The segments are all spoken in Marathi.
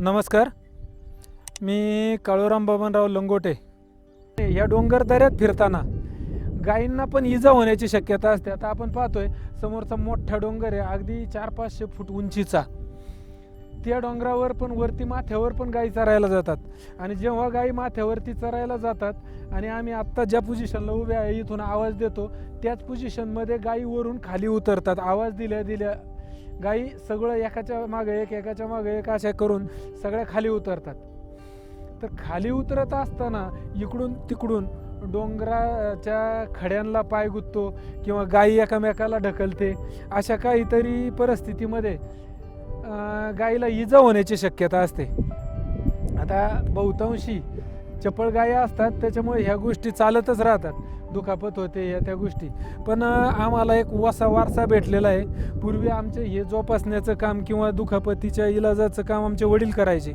नमस्कार. मी काळूराम बबनराव लंगोटे. या डोंगर दऱ्यात फिरताना गायींना पण इजा होण्याची शक्यता असते. आता आपण पाहतोय समोरचा मोठा डोंगर आहे, अगदी 400-500 फूट उंचीचा. त्या डोंगरावर पण वरती माथ्यावर पण गायी चरायला जातात. आणि जेव्हा गायी माथ्यावरती चरायला जातात आणि आम्ही आत्ता ज्या पोझिशनला उभे आहे इथून आवाज देतो, त्याच पोझिशनमध्ये गायी वरून खाली उतरतात. आवाज दिल्या दिल्या गायी सगळं एकाच्या मागे एक अशा करून सगळ्या खाली उतरतात. तर खाली उतरत असताना इकडून तिकडून डोंगराच्या खड्यांना पाय गुंततो किंवा गायी एकामेकाला ढकलते. अशा काहीतरी परिस्थितीमध्ये गायीला इजा होण्याची शक्यता असते. आता बहुतांशी चपळ गायी असतात, त्याच्यामुळे ह्या गोष्टी चालतच राहतात. दुखापत होते या त्या गोष्टी. पण आम्हाला एक वारसा भेटलेला आहे. पूर्वी आमचे हे जोपासण्याचं काम किंवा दुखापतीच्या इलाजाचं काम आमचे वडील करायचे.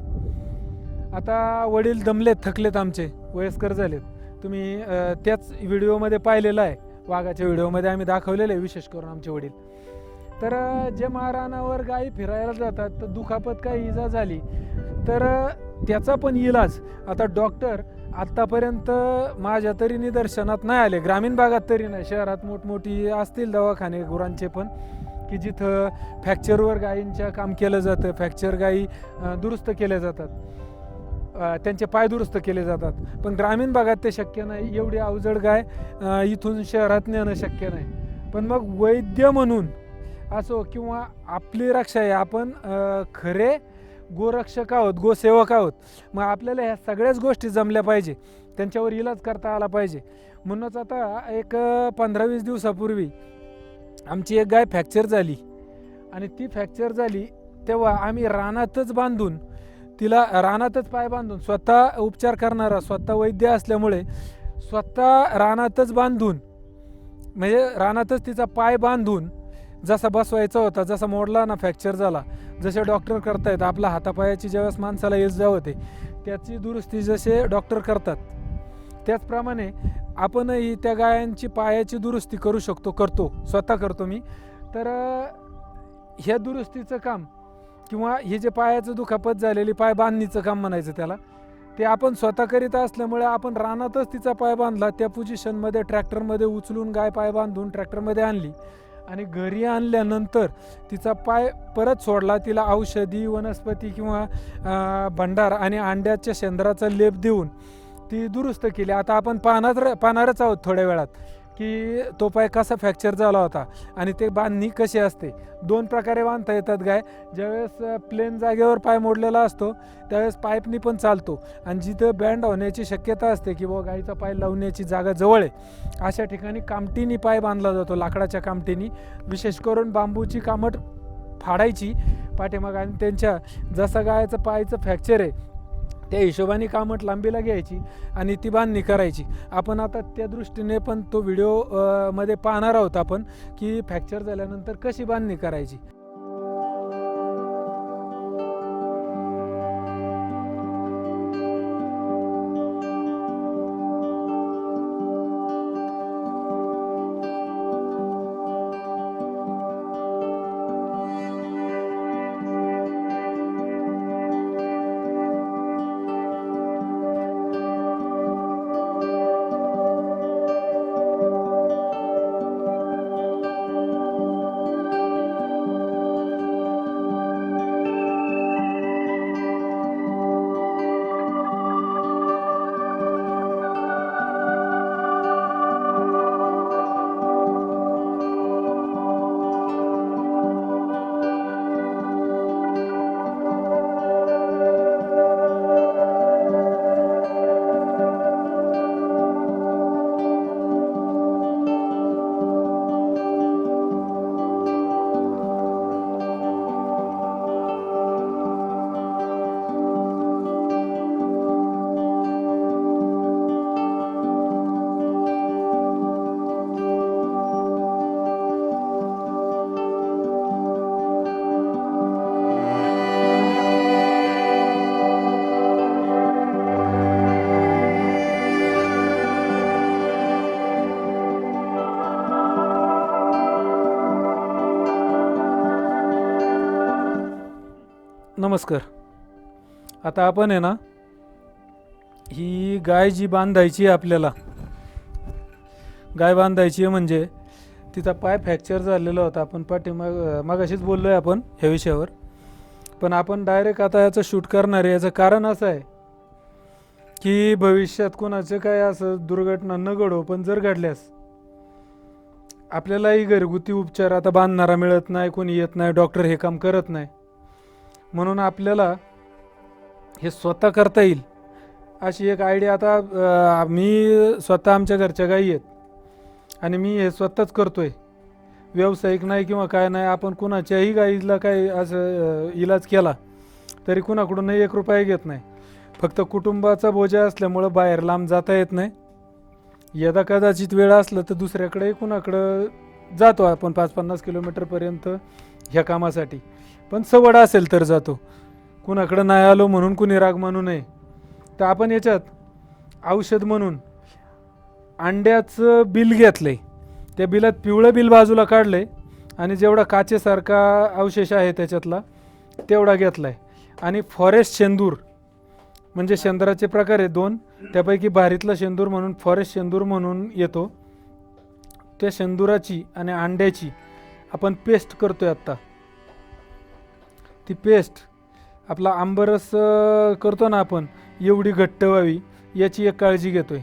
आता वडील दमलेत, थकलेत, आमचे वयस्कर झालेत. तुम्ही त्याच व्हिडिओमध्ये पाहिलेलं आहे. वाघाच्या व्हिडिओमध्ये आम्ही दाखवलेलं आहे विशेष करून आमचे वडील. तर जे महारानावर गायी फिरायला जातात तर दुखापत काही इजा झाली तर त्याचा पण इलाज आता डॉक्टर आत्तापर्यंत माझ्या तरी निदर्शनात नाही आले. ग्रामीण भागात तरी नाही, शहरात मोठमोठी असतील दवाखाने गुरांचे पण, की जिथं फ्रॅक्चरवर गायींच्या काम केलं जातं. फ्रॅक्चर गायी दुरुस्त केल्या जातात, त्यांचे पाय दुरुस्त केले जातात. पण ग्रामीण भागात ते शक्य नाही. एवढी अवजड गाय इथून शहरात नेणं शक्य नाही. पण मग वैद्य म्हणून असो किंवा आपली रक्षा आहे, आपण खरे गोरक्षक आहोत, गोसेवक आहोत. मग आपल्याला ह्या सगळ्याच गोष्टी जमल्या पाहिजे, त्यांच्यावर इलाज करता आला पाहिजे. म्हणूनच आता एक 15-20 दिवसापूर्वी आमची एक गाय फ्रॅक्चर झाली. आणि ती फ्रॅक्चर झाली तेव्हा आम्ही रानातच बांधून तिला, रानातच पाय बांधून, स्वतः उपचार करणारा स्वतः वैद्य असल्यामुळे स्वतः रानातच बांधून, म्हणजे रानातच तिचा पाय बांधून जसा बसवायचा होता, जसा मोडला ना, फ्रॅक्चर झाला, जसे डॉक्टर करतायत आपल्या हातापायाची ज्यावेळेस माणसाला इजा होते त्याची दुरुस्ती जसे डॉक्टर करतात, त्याचप्रमाणे आपणही त्या गायांची पायाची दुरुस्ती करू शकतो, स्वतः करतो मी. तर ह्या दुरुस्तीचं काम किंवा हे जे पायाचं दुखापत झालेली पाय बांधणीचं काम म्हणायचं त्याला, ते आपण स्वतः करीत असल्यामुळे आपण रानातच तिचा पाय बांधला. त्या पोझिशनमध्ये ट्रॅक्टरमध्ये उचलून गाय पाय बांधून ट्रॅक्टरमध्ये आणली आणि घरी आणल्यानंतर तिचा पाय परत सोडला. तिला औषधी वनस्पती किंवा भंडार आणि अंड्याच्या शेंदराचा लेप देऊन ती दुरुस्त केली. आता आपण पाहणारच आहोत थोड्या वेळात की तो पाय कसा फ्रॅक्चर झाला होता आणि ते बांधणी कशी असते. 2 प्रकारे बांधता येतात गाय. ज्यावेळेस प्लेन जागेवर पाय मोडलेला असतो त्यावेळेस पाईपनी पण चालतो, आणि जिथं बँड होण्याची शक्यता असते की बाबा गायीचा पाय लावण्याची जागा जवळ आहे अशा ठिकाणी कामटीनी पाय बांधला जातो, लाकडाच्या कामटीनी. विशेष करून बांबूची कामट फाडायची पाठीमाग आणि त्यांच्या जसा गायचं पायचं फ्रॅक्चर आहे त्या हिशोबाने कामट लांबीला घ्यायची आणि ती बांधणी करायची. आपण आता त्या दृष्टीने पण तो व्हिडिओ मध्ये पाहणार आहोत आपण की फ्रॅक्चर झाल्यानंतर कशी बांधणी करायची. नमस्कार. आता आपण आहे ना, ही गाय जी बांधायची आहे आपल्याला, गाय बांधायची आहे म्हणजे तिचा पाय फ्रॅक्चर झालेला होता. आपण मागाशीच बोललो आहे आपण ह्या विषयावर. पण आपण डायरेक्ट आता याचं शूट करणार आहे. याचं कारण असं आहे की भविष्यात कोणाचं काय असं दुर्घटना न घडो, पण जर घडल्यास आपल्यालाही घरगुती उपचार आता बांधणारा मिळत नाही, कोणी येत नाही, डॉक्टर हे काम करत नाही. म्हणून आपल्याला हे स्वतः करता येईल अशी एक आयडिया. आता मी स्वतः आमच्या घरच्या गायी आहेत आणि मी हे स्वतःच करतोय, व्यावसायिक नाही किंवा काय नाही. आपण कुणाच्याही गाईला काय असं इलाज केला तरी कुणाकडून 1 रुपया घेत नाही. फक्त कुटुंबाचा बोजा असल्यामुळं बाहेर लांब जाता येत नाही. यदा कदाचित वेळ असलं तर दुसऱ्याकडे कुणाकडं जातो आपण 5-50 किलोमीटरपर्यंत ह्या कामासाठी. पण सवड असेल तर जातो. कुणाकडं नाही आलो म्हणून कुणी राग मानू नये. तर आपण याच्यात औषध म्हणून अंड्याचं बिल घेतलं आहे. त्या बिलात पिवळं बिल बाजूला काढलं आहे आणि जेवढा काचेसारखा अवशेष आहे त्याच्यातला तेवढा घेतला आहे. आणि फॉरेस्ट शेंदूर म्हणजे शेंदुराचे प्रकार आहेत 2, त्यापैकी भारीतला शेंदूर म्हणून फॉरेस्ट शेंदूर म्हणून येतो. त्या शेंदुराची आणि अंड्याची आपण पेस्ट करतोय आत्ता. ती पेस्ट आपला आंबरस करतो ना आपण, एवढी घट्ट व्हावी याची एक काळजी घेतोय.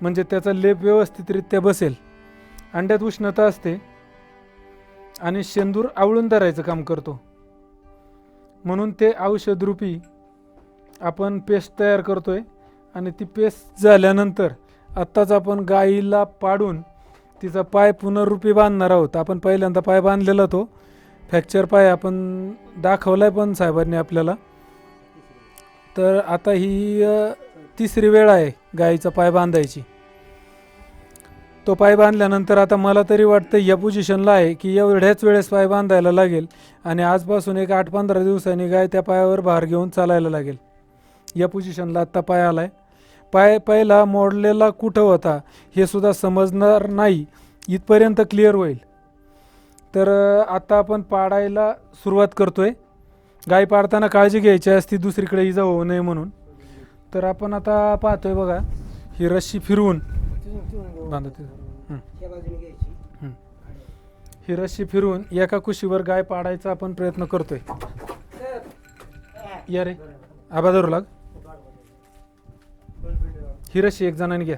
म्हणजे त्याचा लेप व्यवस्थितरित्या बसेल. अंड्यात उष्णता असते आणि शेंदूर आवळून धरायचं काम करतो. म्हणून ते औषधरूपी आपण पेस्ट तयार करतोय. आणि ती पेस्ट झाल्यानंतर आत्ताच आपण गाईला पाडून तिचा पाय पुनर्रूपी बांधणार आहोत. आपण पहिल्यांदा पाय बांधलेला तो फ्रॅक्चर पाय आपण दाखवलाय पण साहेबांनी आपल्याला. तर आता ही 3री वेळ आहे गाईचा पाय बांधायची. तो पाय बांधल्यानंतर आता मला तरी वाटतं या पोझिशनला आहे की एवढ्याच वेळेस पाय बांधायला लागेल आणि आजपासून एक 8-15 दिवसांनी गाय त्या पायावर भार घेऊन चालायला लागेल. या पोझिशनला आत्ता पाय आला आहे. पाय पहिला मोडलेला कुठं होता हे सुद्धा समजणार नाही इथपर्यंत क्लिअर होईल. तर आता आपण पाडायला सुरुवात करतोय. गाय पाडताना काळजी घ्यायची असती दुसरीकडे इजा होऊ नये म्हणून. तर आपण आता पाहतोय बघा, ही रस्सी फिरवून बांधते. ही रस्सी फिरवून एका कुशीवर गाय पाडायचा आपण प्रयत्न करतोय. या रे आबा धरू लाग. ही रस्सी एक जणांनी घ्या.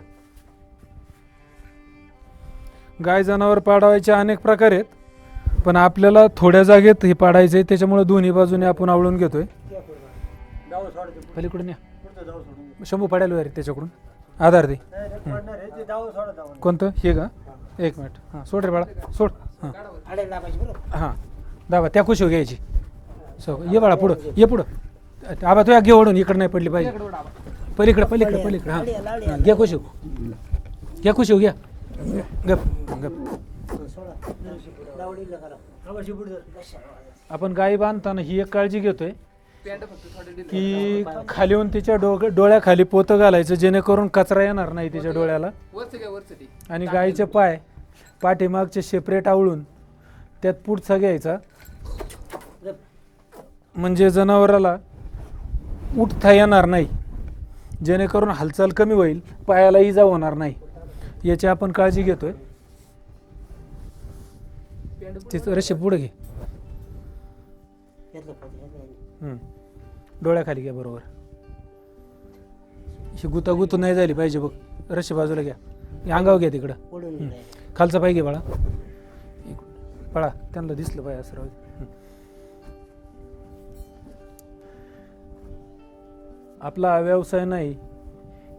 गाय जनावर पाडायचे अनेक प्रकार आहेत, पण आपल्याला थोड्या जागेत हे पाडायचं आहे. त्याच्यामुळे दोन्ही बाजूने आपण आवळून घेतोय. पलीकडून या. शंभू पाडायला रे त्याच्याकडून आधार दे. कोणतं हे का? 1 मिनिट. हां सोड रे बाळा सोड. हां हां दाबा त्या खुशी घ्यायची. ये बाळा पुढं ये पुढं. आबा तू घे ओढून, इकडं नाही पडली पाहिजे. पलीकडं पलीकडं पलीकडं. हां घ्या खुशी घ्या खुशी घ्या. गप गप. आपण गाई बांधताना ही एक काळजी घेतोय की खालीहून तिच्या डोळ्याखाली पोतं घालायचं जेणेकरून कचरा येणार नाही तिच्या डोळ्याला. आणि गाईचे पाय पाठीमागचे सेपरेट आवळून त्यात पुढचा घ्यायचा म्हणजे जनावराला उठता येणार नाही, जेणेकरून हालचाल कमी होईल, पायाला इजा होणार नाही याची आपण काळजी घेतोय. तिचं रशी पुढे घे. डोळ्याखाली घ्या बरोबर. ही गुतागुत नाही झाली पाहिजे बघ. रशी बाजूला घ्या. अंगावर घ्या तिकडं. खालचा पाय घे बाळा. बाळा त्यांना दिसलं पाहिजे असं राहू. आपला व्यवसाय नाही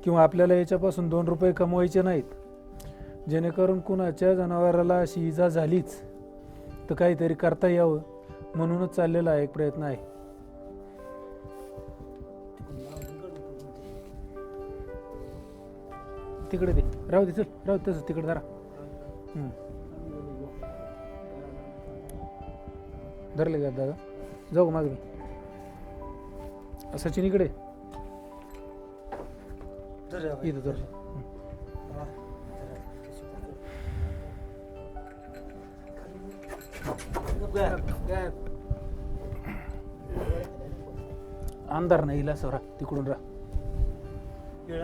किंवा आपल्याला याच्यापासून 2 रुपये कमवायचे नाहीत, जेणेकरून कुणाच्या जनावराला अशी इजा झालीच तर काहीतरी करता यावं म्हणूनच चाललेला आहे एक प्रयत्न आहे. तिकडे दे राहू दे. चल राहू दे तसं तिकडे जरा. धरले का दादा? जाऊ माग मी. सचिन इकडे इथं धर. अंधार नाही इला सरा तिकडून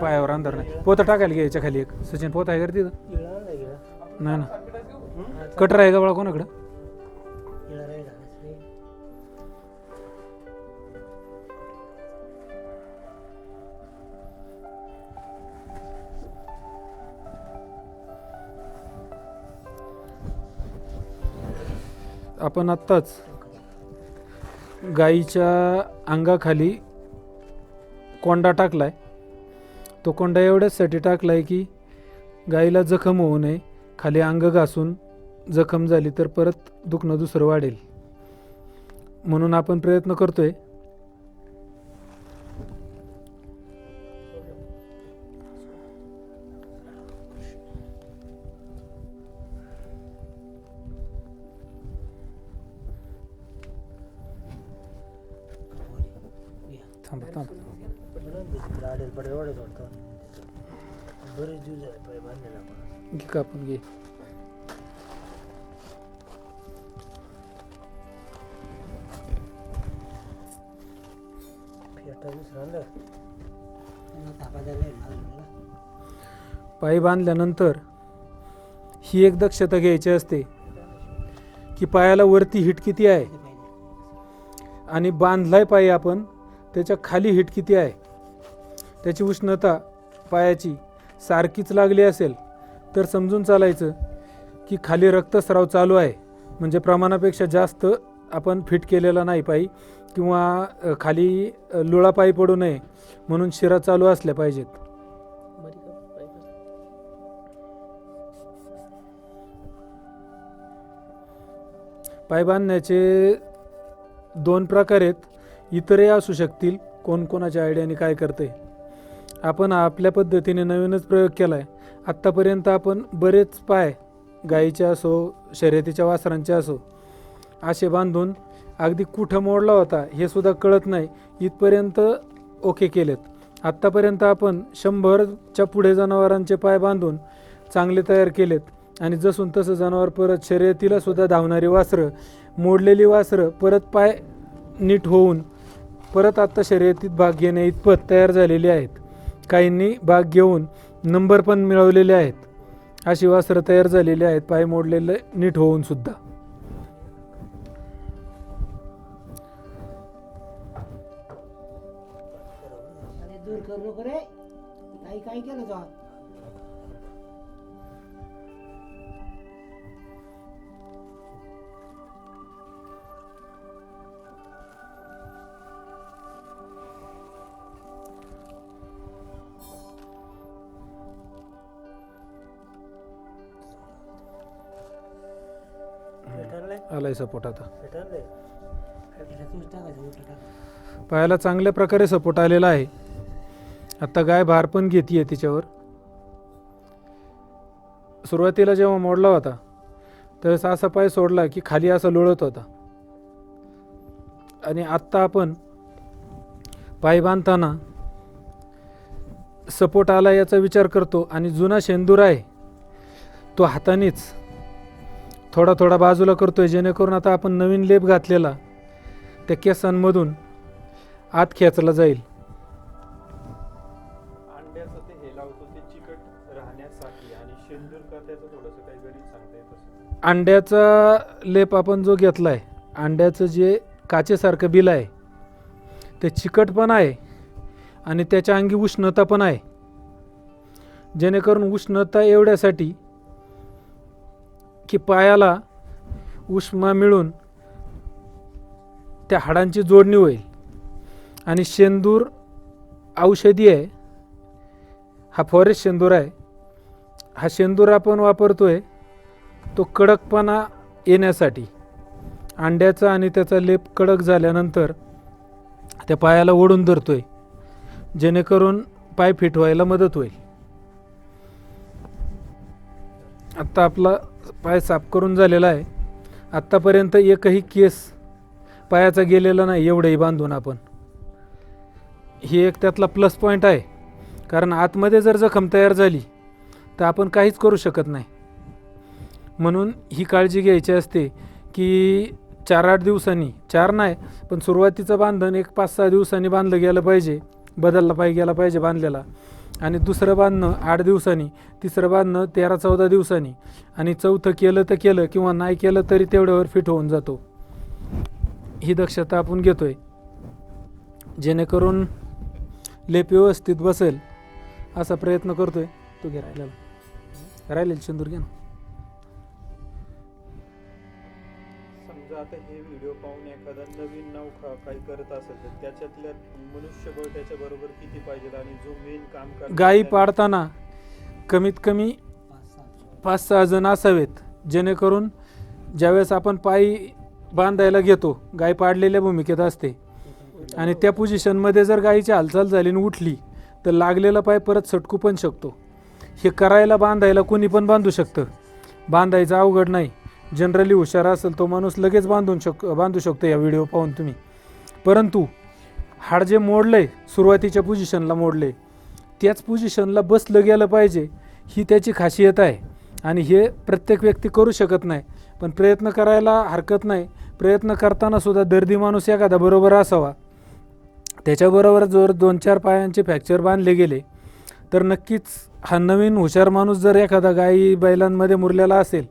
पायावर अंधार नाही. पोतं टाकायला घ्यायच्या खाली एक सचिन पोत आहे का रे तिथं? नाही ना. कटर आहे का बाळा कोणाकडं? आपण आत्ताच गाईच्या अंगाखाली कोंडा टाकलाय. तो कोंडा एवढ्याचसाठी टाकलाय की गाईला जखम होऊ नये. खाली अंग घासून जखम झाली तर परत दुखणं दुसरं वाढेल म्हणून आपण प्रयत्न करतोय. थांबा थांबा घे कापून घे. पाय बांधल्यानंतर ही एक दक्षता घ्यायची असते की पायाला वरती हिट किती आहे आणि बांधलाय पाय आपण त्याच्या खाली हिट किती आहे. त्याची उष्णता पायाची सारखीच लागली असेल तर समजून चालायचं की खाली रक्तस्राव चालू आहे, म्हणजे प्रमाणापेक्षा जास्त आपण फिट केलेला नाही पायी, किंवा खाली लुळा पायी पडू नये म्हणून शिरा चालू असल्या पाहिजेत. पाय बांधण्याचे 2 प्रकार आहेत. इतरही असू शकतील, कोण कोणाच्या आयडियाने काय करते. आपण आपल्या पद्धतीने नवीनच प्रयोग केला आहे. आत्तापर्यंत आपण बरेच पाय गाईचे असो शर्यतीच्या वासरांचे असो असे बांधून अगदी कुठं मोडला होता हे सुद्धा कळत नाही इथपर्यंत ओके केलेत. आत्तापर्यंत आपण 100च्या पुढे जनावरांचे पाय बांधून चांगले तयार केलेत आणि जसून तसं जनावर परत शर्यतीला सुद्धा धावणारी वासरं, मोडलेली वासरं परत पाय नीट होऊन परत आत्ता शर्यतीत भाग घेणे इतपत तयार झालेली आहेत. काहींनी भाग घेऊन नंबर पण मिळवलेले आहेत. अशी वासरं तयार झालेली आहेत पाय मोडलेले नीट होऊन सुद्धा. दूर करू नको रे, काय केलं तो? आलाय सपोर्ट आता. पायाला चांगल्या प्रकारे सपोर्ट आलेला आहे. आता गाय भार पण घेतीये तिच्यावर. सुरुवातीला जेव्हा मोडला होता तर असा पाय सोडला की खाली असा लोळत होता आणि आत्ता आपण पाय बांधताना सपोर्ट आला याचा विचार करतो आणि जुना शेंदूर आहे तो हातानेच थोडा थोडा बाजूला करतोय, जेणेकरून आता आपण नवीन लेप घातलेला त्या केसांमधून आत खेचला जाईल. अंड्याचं ते हे लावतो ते चिकट राहण्यासाठी आणि शेंदूर का त्याचं थोडंसं काही गणित सांगता येत असेल. अंड्याचा लेप आपण जो घेतलाय, अंड्याचं जे काचेसारखं बिल आहे ते चिकट पण आहे आणि त्याच्या अंगी उष्णता पण आहे. जेणेकरून उष्णता एवढ्यासाठी की पायाला उष्मा मिळून त्या हाडांची जोडणी होईल. आणि शेंदूर औषधी आहे, हा फॉरेस्ट शेंदूर आहे. हा शेंदूर आपण वापरतोय तो कडकपणा येण्यासाठी. अंड्याचा आणि त्याचा लेप कडक झाल्यानंतर त्या पायाला ओढून धरतोय, जेणेकरून पाय फिट व्हायला मदत होईल. आत्ता आपला पाय साफ करून झालेला आहे. आत्तापर्यंत एकही केस पायाचा गेलेला नाही एवढंही बांधून आपण. ही एक त्यातला प्लस पॉईंट आहे, कारण आतमध्ये जर जखम तयार झाली तर आपण काहीच करू शकत नाही. म्हणून ही काळजी घ्यायची असते की 4-8 दिवसांनी, 4 नाही पण सुरुवातीचं बांधण एक 5-6 दिवसांनी बांधलं गेलं पाहिजे, बदलला गेला पाहिजे बांधलेला. आणि दुसरं बांधणं 8 दिवसांनी, तिसरं बांधणं 13-14 दिवसांनी, आणि चौथं केलं तर केलं किंवा नाही केलं तरी तेवढ्यावर फिट होऊन जातो. ही दक्षता आपण घेतोय जेणेकरून लेप व्यवस्थित बसेल असा प्रयत्न करतोय. तू घे राहिलेलं शेंदूर घे ना. समजा आता हे व्हिडिओ पाहून एखादा नवीन नौका काही करत असेल तर त्याच्यातल्या मनुष्यबळ त्याच्या बरोबर किती पाहिजे आणि जो मेन काम करणार गायी पाळताना कमीत कमी 5-6 जण असावेत, जेणेकरून ज्यावेळेस आपण पायी बांधायला घेतो गाय पाडलेल्या भूमिकेत असते आणि त्या पोझिशनमध्ये जर गायीची हालचाल झाली आणि उठली तर लागलेला पाय परत सटकू पण शकतो. हे करायला बांधायला कोणी पण बांधू शकतं, बांधायचं अवघड नाही. जनरली हुशार असेल तो माणूस लगेच बांधू शकतो या व्हिडिओ पाहून तुम्ही. परंतु हाड जे मोडलंय सुरुवातीच्या पोझिशनला मोडले त्याच पोझिशनला बसलं गेलं पाहिजे, ही त्याची खासियत आहे. आणि हे प्रत्येक व्यक्ती करू शकत नाही, पण प्रयत्न करायला हरकत नाही. प्रयत्न करताना सुद्धा दर्दी माणूस एखादा बरोबर असावा. त्याच्याबरोबर जर 2-4 पायांचे फ्रॅक्चर बांधले गेले तर नक्कीच हा नवीन हुशार माणूस जर एखादा गायी बैलांमध्ये मुरलेला असेल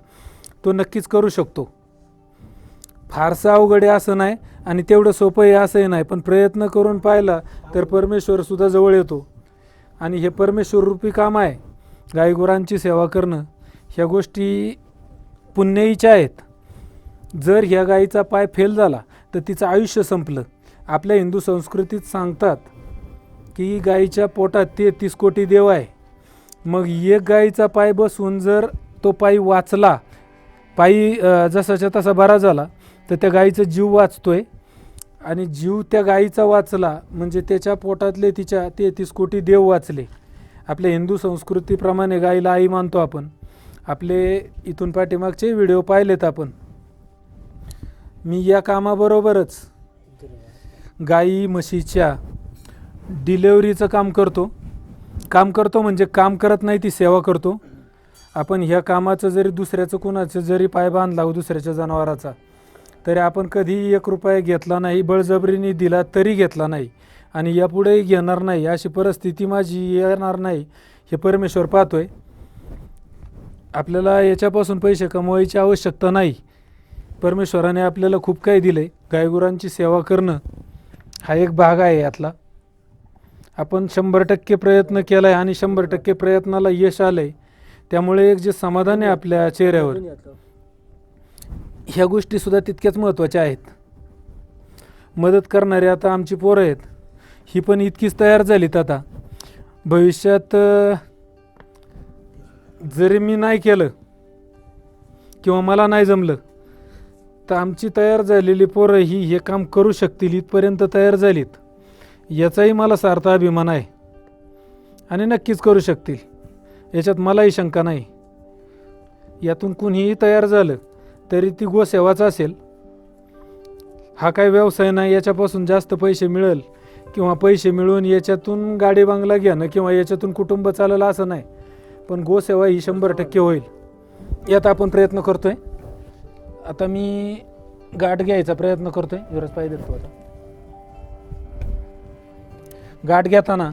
तो नक्कीच करू शकतो. फारसं अवघड आहे असं नाही आणि तेवढं सोपं आहे असंही नाही, पण प्रयत्न करून पाहिला तर परमेश्वरसुद्धा जवळ येतो. आणि हे परमेश्वररूपी काम आहे गायीगुरांची सेवा करणं. ह्या गोष्टी पुण्यईच्या आहेत. जर ह्या गायीचा पाय फेल झाला तर तिचं आयुष्य संपलं. आपल्या हिंदू संस्कृतीत सांगतात की गायीच्या पोटात 33 कोटी देव आहे. मग एक गायीचा पाय बसवून जर तो पायी वाचला, पायी जसाच्या तसा बरा झाला तर त्या गायीचा जीव वाचतोय. आणि जीव त्या गायीचा वाचला म्हणजे त्याच्या पोटातले तिच्या 33 कोटी देव वाचले. आपल्या हिंदू संस्कृतीप्रमाणे गायीला आई मानतो आपण. आपले इथून पाठीमागचे व्हिडिओ पाहिलेत आपण. मी या कामाबरोबरच गाई म्हशीच्या डिलेवरीचं काम करतो म्हणजे काम करत नाही, ती सेवा करतो. आपण ह्या कामाचं जरी दुसऱ्याचं कुणाचं जरी पाय बांधला दुसऱ्याच्या जनावराचा तरी आपण कधीही 1 रुपया घेतला नाही, बळजबरीने दिला तरी घेतला नाही आणि यापुढेही घेणार नाही. अशी परिस्थिती माझी येणार नाही हे परमेश्वर पाहतोय. आपल्याला याच्यापासून पैसे कमवायची आवश्यकता नाही. परमेश्वराने आपल्याला खूप काही दिलं आहे. गायगुरांची सेवा करणं हा एक भाग आहे यातला. आपण 100% प्रयत्न केला आहे आणि 100% प्रयत्नाला यश आलं आहे. त्यामुळे एक जे समाधान आहे आपल्या चेहऱ्यावर, ह्या गोष्टीसुद्धा तितक्याच महत्त्वाच्या आहेत. मदत करणारे आता आमची पोरं आहेत, ही पण इतकीच तयार झालीत. आता भविष्यात जरी मी नाही केलं किंवा मला नाही जमलं तर आमची तयार झालेली पोरं ही हे काम करू शकतील इथपर्यंत तयार झालीत. याचाही मला सार्थ अभिमान आहे आणि नक्कीच करू शकतील, याच्यात मलाही शंका नाही. यातून कुणीही तयार झालं तरी ती गोसेवाच असेल. हा काय व्यवसाय नाही याच्यापासून जास्त पैसे मिळेल किंवा पैसे मिळवून याच्यातून गाडी बंगला घेणं किंवा याच्यातून कुटुंब चालेल असं नाही, पण गोसेवा ही 100% होईल. यात आपण प्रयत्न करतोय. आता मी गाठ घ्यायचा प्रयत्न करतोय. जरच पाहिजे तो आता गाठ घेताना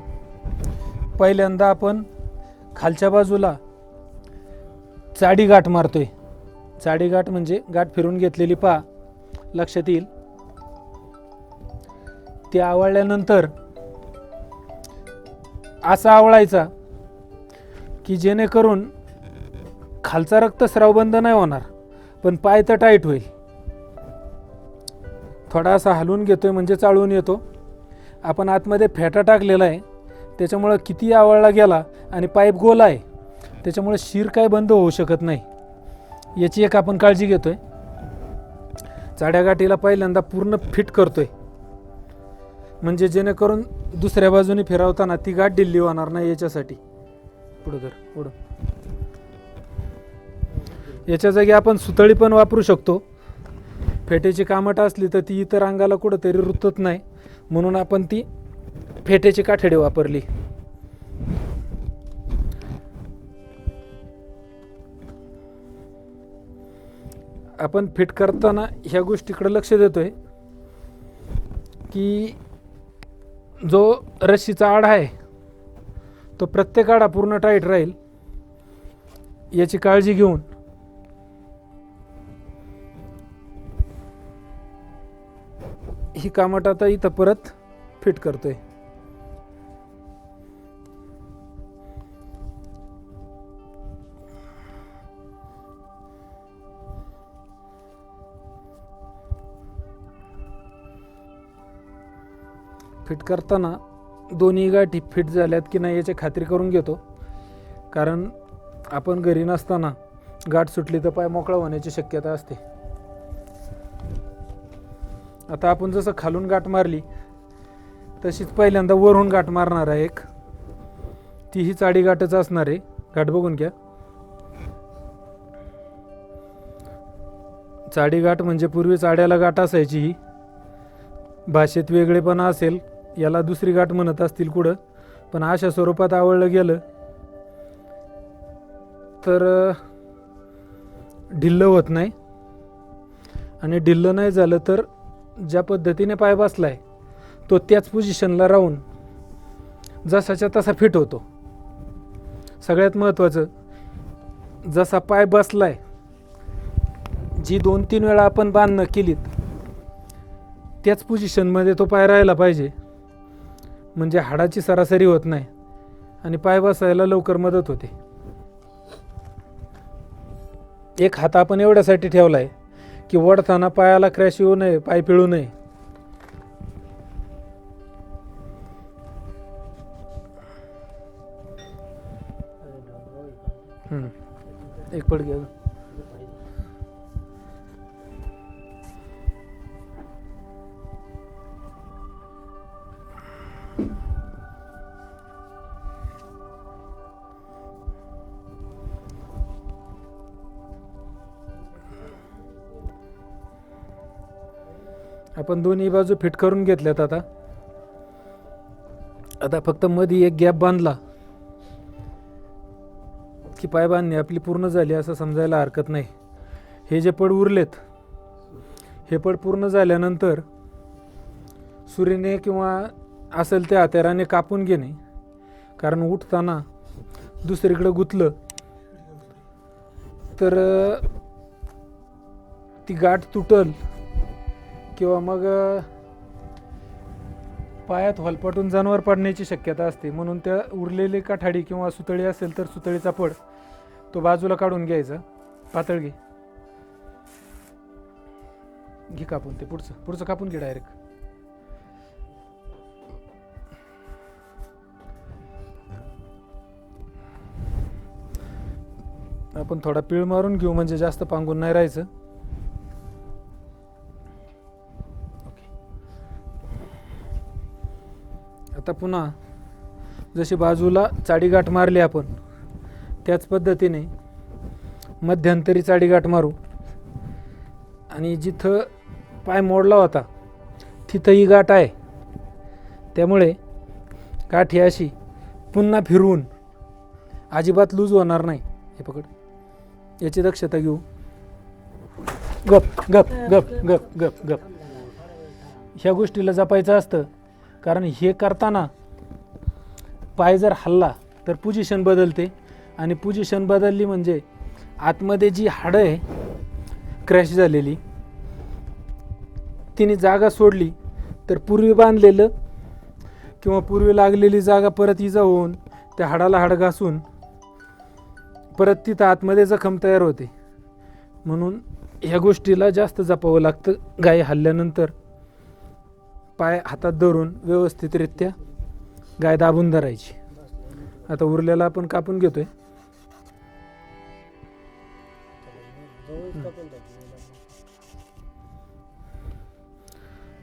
पहिल्यांदा आपण खालच्या बाजूला चाडी गाठ मारतोय. चाडी गाठ म्हणजे गाठ फिरून घेतलेली पहा, लक्षात येईल. ते आवळल्यानंतर असा आवळायचा की जेणेकरून खालचा रक्तस्राव बंद नाही होणार पण पाय तर टाईट होईल. थोडासा हलवून घेतोय म्हणजे चाळून येतो. आपण आतमध्ये फेटा टाकलेला आहे त्याच्यामुळं किती आवळला गेला आणि पाईप गोल आहे त्याच्यामुळे शिर काय बंद होऊ शकत नाही. याची एक आपण काळजी घेतोय. चाड्या गाठीला पहिल्यांदा पूर्ण फिट करतोय म्हणजे जेणेकरून दुसऱ्या बाजूने फिरवताना ती गाठ ढिल्ली होणार नाही. याच्यासाठी पुढं कर पुढं. याच्या जागी आपण सुतळी पण वापरू शकतो. फेट्याची कामट असली तर ती इतर अंगाला कुठंतरी रुतत नाही म्हणून आपण ती फेट्याची काठडी वापरली. आपण फिट करताना ह्या गोष्टीकडे लक्ष देतोय की जो रस्सीचा आडा आहे तो प्रत्येक आडा पूर्ण टाईट राहील याची काळजी घेऊन ही कामट आता इथं परत फिट करतोय. फिट करताना दोन्ही गाठी फिट झाल्यात की नाही याची खात्री करून घेतो, कारण आपण घरी नसताना गाठ सुटली तर पाय मोकळा होण्याची शक्यता असते. आता आपण जसं खालून गाठ मारली तशीच पहिल्यांदा वरून गाठ मारणार आहे एक, तीही चाडी गाठच असणार आहे. गाठ बघून घ्या. चाडी गाठ म्हणजे पूर्वी चाड्याला गाठ असायची, ही भाषेत वेगळेपणा असेल, याला दुसरी गाठ म्हणत असतील कुठं, पण अशा स्वरूपात आवडलं गेलं तर ढिल्लं होत नाही. आणि ढिल्लं नाही झालं तर ज्या पद्धतीने पाय बसलाय तो त्याच पोझिशनला राहून जसाच्या तसा फिट होतो. सगळ्यात महत्त्वाचं, जसा पाय बसलाय, जी 2-3 वेळा आपण बांधणं केलीत त्याच पोझिशनमध्ये तो पाय राहायला पाहिजे, म्हणजे हाडाची सरासरी होत नाही आणि पाय बसायला लवकर मदत होते. एक हात आपण एवढ्यासाठी ठेवला आहे की वडताना पायाला क्रॅश येऊ नये, पाय पिळू नये. एक पड घ्या. आपण दोन्ही बाजू फिट करून घेतल्यात. आता फक्त मध्ये एक गॅप बांधला की पाय बांधणी आपली पूर्ण झाली असं समजायला हरकत नाही. हे जे पड उरलेत हे पड पूर्ण झाल्यानंतर सुरीने किंवा असेल त्या हत्याराने कापून घेणे, कारण उठताना दुसरीकडे गुंतलं तर ती गाठ तुटल किंवा मग पायात हलपटून जनावर पडण्याची शक्यता असते. म्हणून त्या उरलेली काठाडी किंवा सुतळी असेल तर सुतळीचा पड तो बाजूला काढून घ्यायचा. पातळ घे, कापून ते पुढचं कापून घे डायरेक्ट. आपण थोडा पीळ मारून घेऊ म्हणजे जास्त पांगून नाही राहायचं. आता पुन्हा जशी बाजूला चाडी गाठ मारली आपण त्याच पद्धतीने मध्यंतरी चाडी गाठ मारू आणि जिथं पाय मोडला होता तिथं ही गाठ आहे, त्यामुळे गाठ ही अशी पुन्हा फिरवून अजिबात लूज होणार नाही. हे पकड, याची दक्षता घेऊ. गप गप गप गप गप गप. ह्या गोष्टीला जपायचं असतं, कारण हे करताना पाय जर हल्ला तर पोझिशन बदलते आणि पोझिशन बदलली म्हणजे आतमध्ये जी हाडं आहे क्रॅश झालेली तिने जागा सोडली तर पूर्वी बांधलेलं किंवा पूर्वी लागलेली जागा परत इजा होऊन त्या हाडाला हाड घासून परत तिथं आतमध्ये जखम तयार होते. म्हणून ह्या गोष्टीला जास्त जपावं लागतं. गाय हल्ल्यानंतर पाय हातात धरून व्यवस्थितरित्या गाय दाबून धरायची. आता उरलेला आपण कापून घेतोय.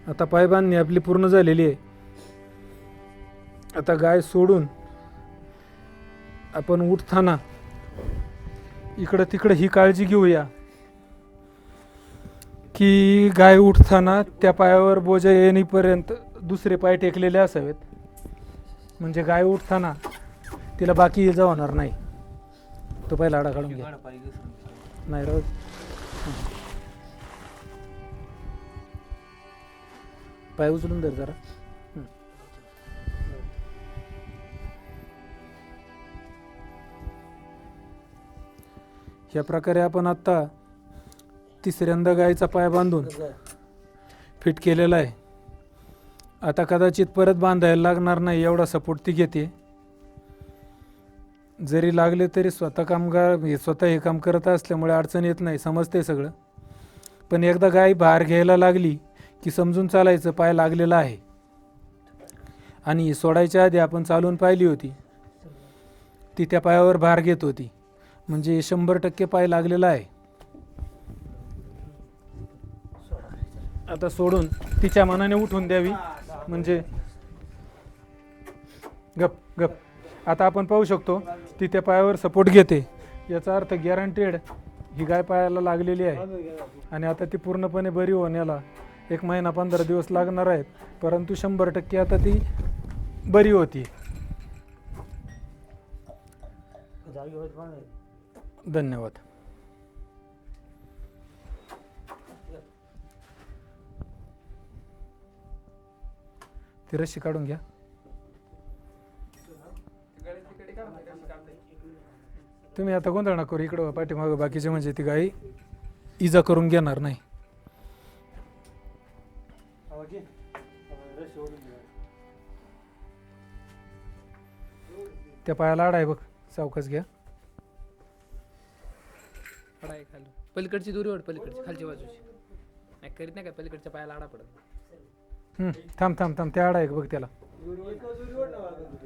आता पाय बांधणी आपली पूर्ण झालेली आहे. आता गाय सोडून आपण उठताना इकडं तिकडं ही काळजी घेऊया की गाय उठताना त्या पायावर बोजा येण्यापर्यंत दुसरे पाय टेकलेले असावेत, म्हणजे गाय उठताना तिला बाकी इजा होणार नाही. तो पहिला आडा काढून घ्या. नाही राहू. पाय उचलून धर जरा. या प्रकारे आपण आता तिसऱ्यांदा गायीचा पाय बांधून फिट केलेला आहे. आता कदाचित परत बांधायला लागणार नाही एवढा सपोर्ट ती घेते. जरी लागले तरी स्वतः हे काम करत असल्यामुळे अडचण येत नाही, समजते सगळं. पण एकदा गाय भार घ्यायला लागली की समजून चालायचं पाय लागलेला आहे. आणि सोडायच्या आधी आपण चालून पाहिली होती, ती त्या पायावर भार घेत होती, म्हणजे 100% पाय लागलेला आहे. आता सोडून तिच्या मनाने उठून द्यावी, म्हणजे गप गप. आता आपण पाहू शकतो ती त्या पायावर सपोर्ट घेते, याचा अर्थ गॅरंटेड ही गाय पायाला लागलेली आहे. आणि आता ती पूर्णपणे बरी होण्याला 1 महिना 15 दिवस लागणार आहेत, परंतु 100% आता ती बरी होती. धन्यवाद. ती रस्सी काढून घ्या. तुम्ही आता गोंधळ नका करू, इकडं पाठीमागं बाकीचे, म्हणजे ती गाई इजा करून घेणार नाही. त्या पायाला आड आहे बघ, सावकाश घ्या. पलीकडची दुरी ओढ, पलीकडची खालच्या बाजूची नाही करीत नाही का, पलीकडच्या पायाला आडा पडत. थांब थांब थांब, त्या आड आहे बघ त्याला.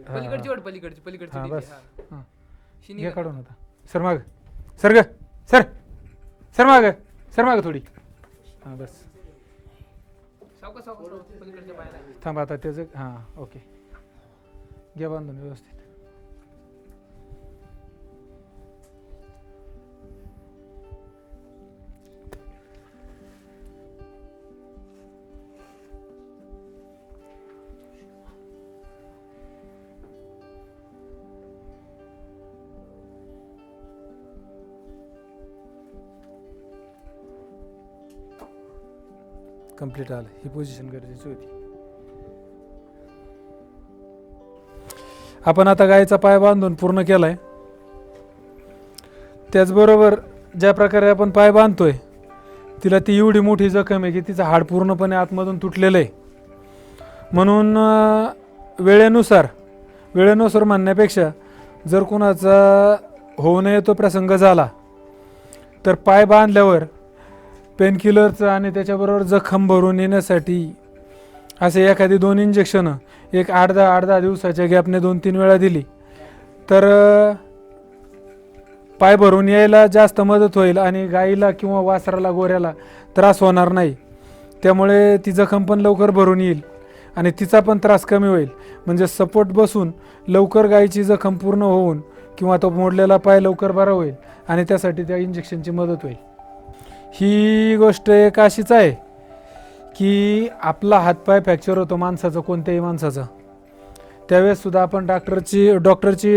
पलीकडची ओढ, पलीकडची पलीकडची हां डिगी, बस. हा. हां शिनी घे का? काढून आता. सर माग, सर ग, सर सर माग, सर माग थोडी. हां बस. सावकाश सावकाश सावकाश, पलीकडच्या पायाला. थांब आता त्याचं. हां ओके, घ्या बांधून व्यवस्थित. कंप्लीट आलं. ही पोझिशन गरजेची होती. आपण आता गायीचा पाय बांधून पूर्ण केलाय. त्याचबरोबर ज्या प्रकारे आपण पाय बांधतोय, तिला ती एवढी मोठी जखम आहे की तिचं हाड पूर्णपणे आतमधून तुटलेलं आहे. म्हणून वेळेनुसार म्हणण्यापेक्षा जर कोणाचा होऊ नये तो प्रसंग झाला तर पाय बांधल्यावर पेनकिलरचं आणि त्याच्याबरोबर जखम भरून येण्यासाठी असे एखादी 2 इंजेक्शनं एक 8-10 दिवसाच्या गॅपने 2-3 वेळा दिली तर पाय भरून यायला जास्त मदत होईल आणि गाईला किंवा वासराला, गोऱ्याला त्रास होणार नाही. त्यामुळे ती जखम पण लवकर भरून येईल आणि तिचा पण त्रास कमी होईल. म्हणजे सपोर्ट बसून लवकर गाईची जखम पूर्ण होऊन किंवा तो मोडलेला पाय लवकर बरा होईल आणि त्यासाठी त्या इंजेक्शनची मदत होईल. ही गोष्ट एक अशीच आहे की आपला हातपाय फ्रॅक्चर होतो माणसाचा, कोणत्याही माणसाचा, त्यावेळेससुद्धा आपण डॉक्टरची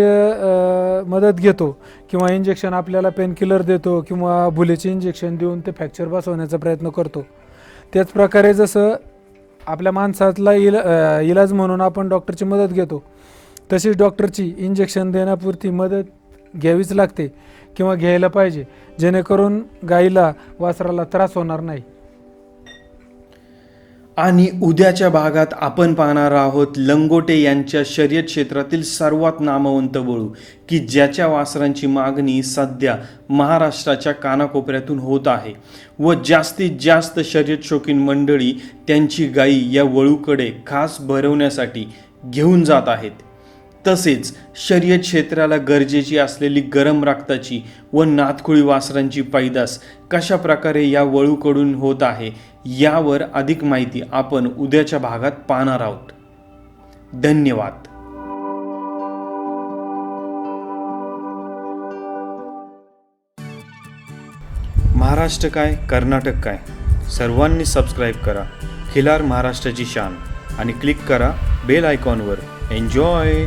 मदत घेतो किंवा इंजेक्शन आपल्याला पेनकिलर देतो किंवा भुलेचे इंजेक्शन देऊन ते फ्रॅक्चर बसवण्याचा प्रयत्न करतो. त्याच प्रकारे जसं आपल्या माणसातला इलाज म्हणून आपण डॉक्टरची मदत घेतो, तशीच डॉक्टरची इंजेक्शन देण्यापुरती मदत घ्यावीच लागते किंवा घ्यायला पाहिजे, जेणेकरून गाईला, वासराला त्रास होणार नाही. आणि उद्याच्या भागात आपण पाहणार आहोत लंगोटे यांच्या शर्यत क्षेत्रातील सर्वात नामवंत वळू की ज्याच्या वासरांची मागणी सध्या महाराष्ट्राच्या कानाकोपऱ्यातून होत आहे व जास्तीत जास्त शर्यत शौकीन मंडळी त्यांची गायी या वळूकडे खास भरवण्यासाठी घेऊन जात आहेत. तसेच शर्यत क्षेत्राला गरजेची असलेली गरम रक्ताची व नातखुळी वासरांची पैदास कशा प्रकारे या वळूकडून होत आहे यावर अधिक माहिती आपण उद्याच्या भागात पाहणार आहोत. धन्यवाद. महाराष्ट्र काय, कर्नाटक काय, सर्वांनी सबस्क्राईब करा खिलार महाराष्ट्राची शान आणि क्लिक करा बेल आयकॉनवर. एन्जॉय.